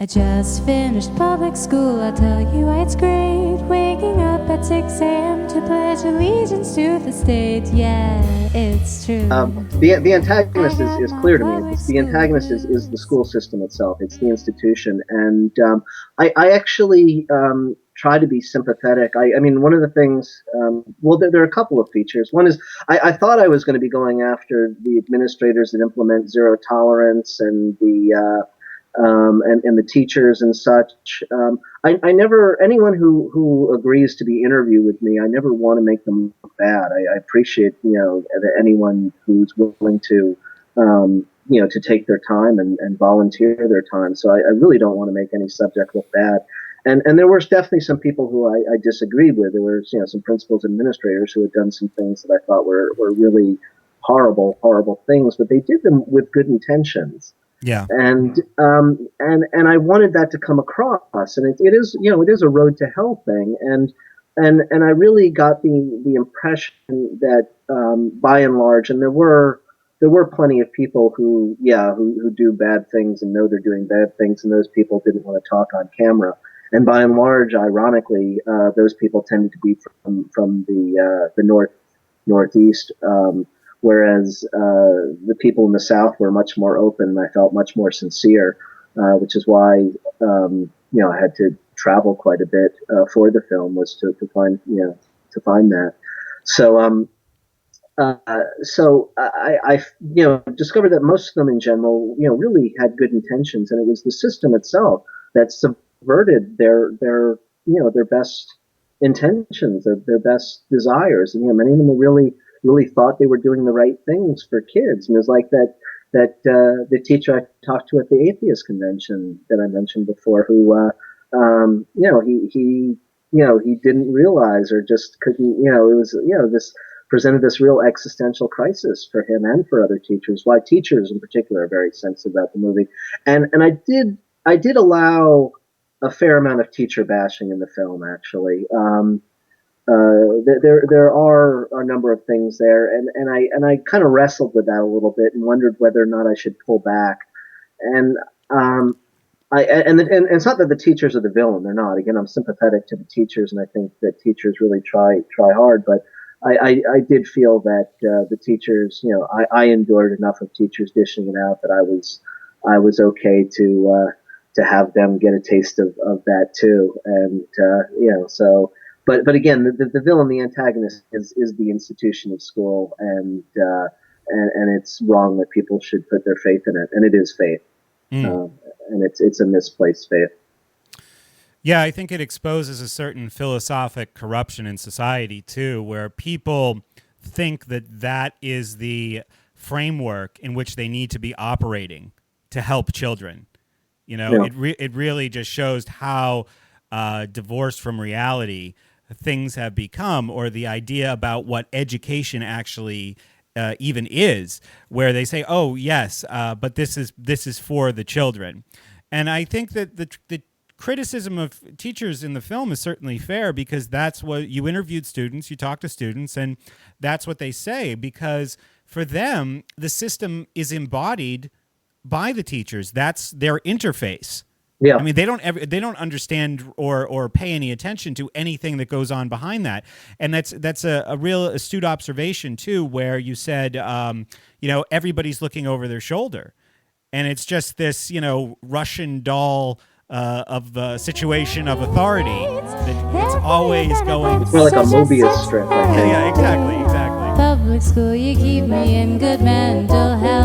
I just finished public school, I'll tell you why it's great. Waking up at 6 a.m. to pledge allegiance to the state. Yeah, it's true. The antagonist is clear to me. The antagonist is the school system itself. It's the institution. And I actually try to be sympathetic. I mean, one of the things, well, there are a couple of features. One is I thought I was going to be going after the administrators that implement zero tolerance and the teachers and such. I never, anyone who agrees to be interviewed with me, I never want to make them look bad. I appreciate, anyone who's willing to, to take their time and volunteer their time. So I really don't want to make any subject look bad. And there was definitely some people who I disagreed with. There were, some principals and administrators who had done some things that I thought were really horrible things, but they did them with good intentions. Yeah. And I wanted that to come across, and it is a road to hell thing, and I really got the impression that by and large, and there were plenty of people who do bad things and know they're doing bad things, and those people didn't want to talk on camera, and by and large, ironically, those people tended to be from the northeast. Whereas the people in the South were much more open, and I felt much more sincere, which is why I had to travel quite a bit for the film, was to find that. So I discovered that most of them in general really had good intentions, and it was the system itself that subverted their best intentions, their best desires, and many of them were really thought they were doing the right things for kids. And it was like that the teacher I talked to at the atheist convention that I mentioned before, who he didn't realize, or just couldn't, it was this presented this real existential crisis for him and for other teachers. Why teachers in particular are very sensitive about the movie. And I did allow a fair amount of teacher bashing in the film, actually. There are a number of things there, and I kind of wrestled with that a little bit and wondered whether or not I should pull back. And it's not that the teachers are the villain; they're not. Again, I'm sympathetic to the teachers, and I think that teachers really try hard. But I did feel that the teachers, I endured enough of teachers dishing it out that I was okay to have them get a taste of that too, and so. But again, the villain, the antagonist, is the institution of school, and it's wrong that people should put their faith in it, and it is faith, and it's a misplaced faith. Yeah, I think it exposes a certain philosophic corruption in society too, where people think that is the framework in which they need to be operating to help children. It really just shows how divorced from reality things have become, or the idea about what education actually even is, where they say, oh yes, but this is for the children. And I think that the criticism of teachers in the film is certainly fair, because that's what you interviewed students, you talked to students, and that's what they say, because for them the system is embodied by the teachers. That's their interface. Yeah. I mean, they don't understand or pay any attention to anything that goes on behind that. And that's a real astute observation too, where you said, everybody's looking over their shoulder, and it's just this, Russian doll of the situation of authority. It's always going. It's more like a Mobius strip. Yeah, exactly. Public school, you keep me in good mental health.